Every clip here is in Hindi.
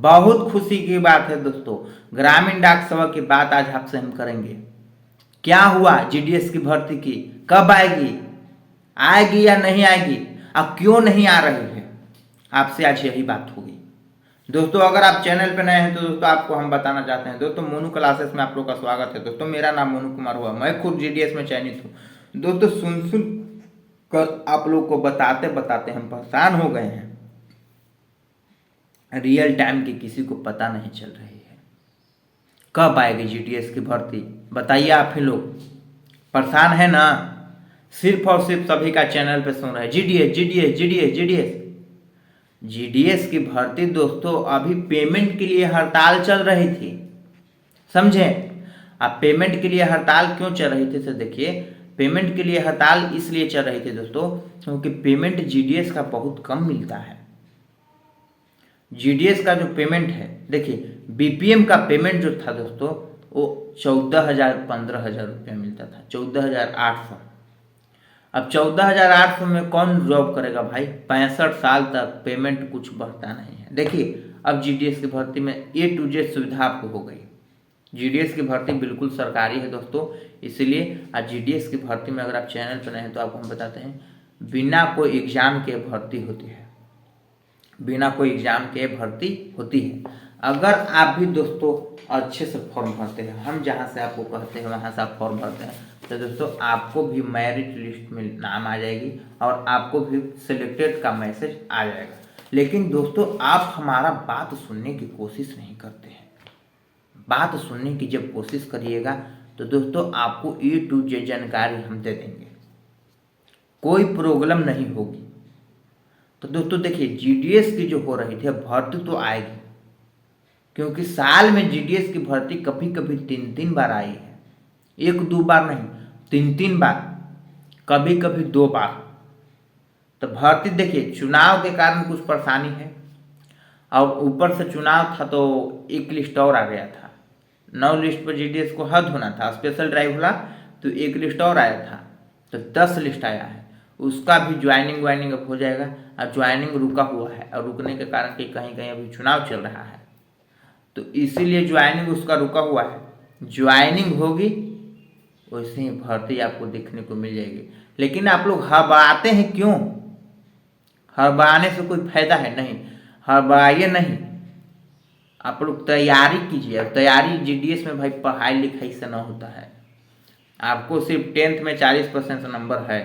बहुत खुशी की बात है दोस्तों, ग्रामीण डाक सेवा की बात आज आपसे हम करेंगे। क्या हुआ जीडीएस की भर्ती की, कब आएगी, आएगी या नहीं आएगी, अब क्यों नहीं आ रही है, आपसे आज यही बात होगी। दोस्तों अगर आप चैनल पर नए हैं तो दोस्तों आपको हम बताना चाहते हैं दोस्तों, मोनू क्लासेस में आप लोग का स्वागत है। दोस्तों मेरा नाम मोनू कुमार हुआ, मैं खुद जीडीएस में चयनित हूँ। दोस्तों सुन सुन कर आप लोग को बताते बताते हम परेशान हो गए हैं। रियल टाइम की किसी को पता नहीं चल रही है, कब आएगी जीडीएस की भर्ती, बताइए। आप ही लोग परेशान है ना, सिर्फ और सिर्फ सभी का चैनल पे सुन रहे हैं GDS GDS GDS GDS. GDS की भर्ती दोस्तों अभी पेमेंट के लिए हड़ताल चल रही थी, समझे। अब पेमेंट के लिए हड़ताल क्यों चल रही थी, तो देखिए पेमेंट के लिए हड़ताल इसलिए चल रही थी दोस्तों क्योंकि पेमेंट जीडीएस का बहुत कम मिलता है। जीडीएस का जो पेमेंट है, देखिए बीपीएम का पेमेंट जो था दोस्तों वो 14,000 15,000 रुपया मिलता था, 14,800। अब 14,800 में कौन जॉब करेगा भाई, 65 साल तक पेमेंट कुछ बढ़ता नहीं है। देखिए अब जीडीएस की भर्ती में A to Z सुविधा आपको हो गई। जीडीएस की भर्ती बिल्कुल सरकारी है दोस्तों, इसलिए आज जीडीएस की भर्ती में अगर आप चैनल पर नए हैं तो आपको हम बताते हैं, बिना कोई एग्जाम के भर्ती होती है, बिना कोई एग्जाम के भर्ती होती है। अगर आप भी दोस्तों अच्छे से फॉर्म भरते हैं, हम जहाँ से आपको कहते हैं वहाँ से आप फॉर्म भरते हैं, तो दोस्तों आपको भी मेरिट लिस्ट में नाम आ जाएगी और आपको भी सिलेक्टेड का मैसेज आ जाएगा। लेकिन दोस्तों आप हमारा बात सुनने की कोशिश नहीं करते हैं। बात सुनने की जब कोशिश करिएगा तो दोस्तों आपको A to Z जानकारी हम दे देंगे, कोई प्रॉब्लम नहीं होगी। तो दोस्तों देखिए जीडीएस की जो हो रही थी भर्ती तो आएगी, क्योंकि साल में जीडीएस की भर्ती कभी कभी 3-3 बार आई है, 1-2 बार नहीं, 3-3 बार, कभी कभी 2 बार। तो भर्ती देखिए चुनाव के कारण कुछ परेशानी है, और ऊपर से चुनाव था तो एक लिस्ट और आ गया था, 9 लिस्ट पर जीडीएस को हद होना था, स्पेशल ड्राइव हुआ तो एक लिस्ट और आया था, तो 10 लिस्ट आया है। उसका भी ज्वाइनिंग वाइनिंग अब हो जाएगा, और ज्वाइनिंग रुका हुआ है, और रुकने के कारण कि कहीं कहीं अभी चुनाव चल रहा है, तो इसीलिए ज्वाइनिंग उसका रुका हुआ है। ज्वाइनिंग होगी वैसे ही भर्ती आपको देखने को मिल जाएगी। लेकिन आप लोग हड़बड़ाते हैं क्यों, हड़बड़ाने से कोई फायदा है नहीं, हड़बड़ाइए नहीं, आप लोग तैयारी कीजिए। तैयारी जीडीएस में भाई पढ़ाई लिखाई से ना होता है। आपको सिर्फ 10th में 40% से नंबर है,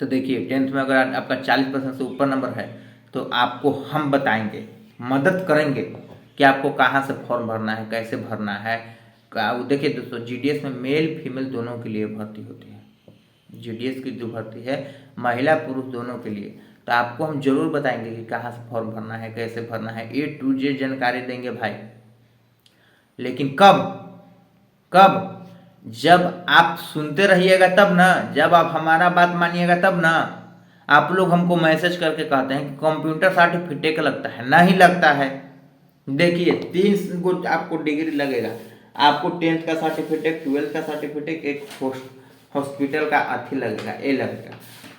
तो देखिए 10th में अगर आपका 40% से ऊपर नंबर है तो आपको हम बताएंगे, मदद करेंगे कि आपको कहाँ से फॉर्म भरना है, कैसे भरना है। देखिए दोस्तों जीडीएस में मेल फीमेल दोनों के लिए भर्ती होती है। जीडीएस की जो भर्ती है महिला पुरुष दोनों के लिए, तो आपको हम जरूर बताएंगे कि कहाँ से फॉर्म भरना है, कैसे भरना है, A to Z जानकारी देंगे भाई। लेकिन कब कब, जब आप सुनते रहिएगा तब ना, जब आप हमारा बात मानिएगा तब ना। आप लोग हमको मैसेज करके कहते हैं कि कंप्यूटर सर्टिफिकेट लगता है, नहीं लगता है। देखिए 3 गो आपको डिग्री लगेगा, आपको 10th का सर्टिफिकेट, 12th का सर्टिफिकेट, एक हॉस्पिटल का अथी लगेगा, ए लगेगा।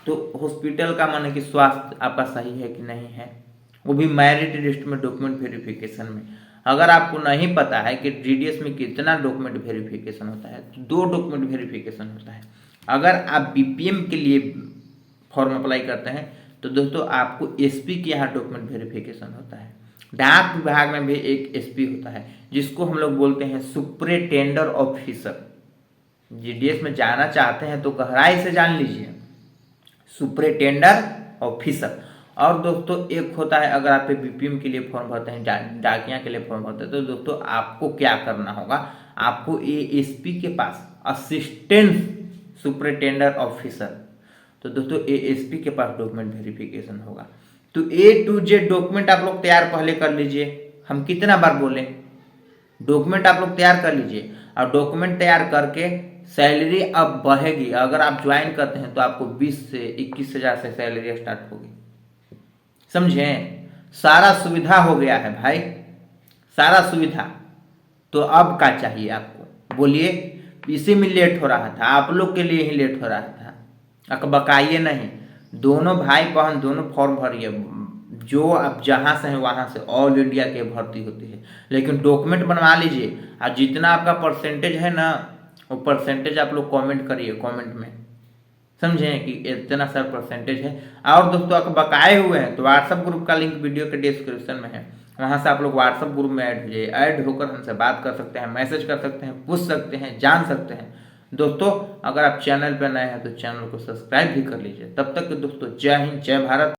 तो हॉस्पिटल का माने कि स्वास्थ्य आपका सही है कि नहीं है, वो भी मेरिट लिस्ट में डॉक्यूमेंट वेरिफिकेशन में। अगर आपको नहीं पता है कि जीडीएस में कितना डॉक्यूमेंट वेरिफिकेशन होता है, तो 2 डॉक्यूमेंट वेरिफिकेशन होता है। अगर आप बीपीएम के लिए फॉर्म अप्लाई करते हैं तो दोस्तों आपको एसपी के यहाँ डॉक्यूमेंट वेरिफिकेशन होता है। डाक विभाग में भी एक एसपी होता है जिसको हम लोग बोलते हैं सुपरिटेंडेंट ऑफिसर। जीडीएस में जाना चाहते हैं तो गहराई से जान लीजिए, सुपरिटेंडेंट ऑफिसर। और दोस्तों एक होता है, अगर आप बीपीएम के लिए फॉर्म भरते हैं, डाकिया के लिए फॉर्म भरते हैं, तो दोस्तों आपको क्या करना होगा, आपको एएसपी के पास, असिस्टेंट सुपरिटेंडेंट ऑफिसर, तो दोस्तों एएसपी के पास डॉक्यूमेंट वेरिफिकेशन होगा। तो A to Z डॉक्यूमेंट आप लोग तैयार पहले कर लीजिए। हम कितना बार बोले, डॉक्यूमेंट आप लोग तैयार कर लीजिए, और डॉक्यूमेंट तैयार करके सैलरी अब बढ़ेगी। अगर आप ज्वाइन करते हैं तो आपको 20 से 21,000 से सैलरी स्टार्ट होगी, समझे। सारा सुविधा हो गया है भाई, सारा सुविधा। तो अब क्या चाहिए आपको, बोलिए। इसी में लेट हो रहा था, आप लोग के लिए ही लेट हो रहा था, अकबकाइए नहीं। दोनों भाई बहन दोनों फॉर्म भरिए, जो आप जहाँ से हैं वहाँ से ऑल इंडिया के भर्ती होती है। लेकिन डॉक्यूमेंट बनवा लीजिए और जितना आपका परसेंटेज है ना वो परसेंटेज आप लोग कमेंट करिए कमेंट में, समझें कि इतना सर परसेंटेज है। और दोस्तों अगर बकाए हुए हैं तो व्हाट्सअप ग्रुप का लिंक वीडियो के डिस्क्रिप्शन में है, वहाँ से आप लोग व्हाट्सअप ग्रुप में ऐड हो जाइए। ऐड होकर हमसे बात कर सकते हैं, मैसेज कर सकते हैं, पूछ सकते हैं, जान सकते हैं। दोस्तों अगर आप चैनल पर नए हैं तो चैनल को सब्सक्राइब भी कर लीजिए। तब तक दोस्तों जय हिंद, जय भारत।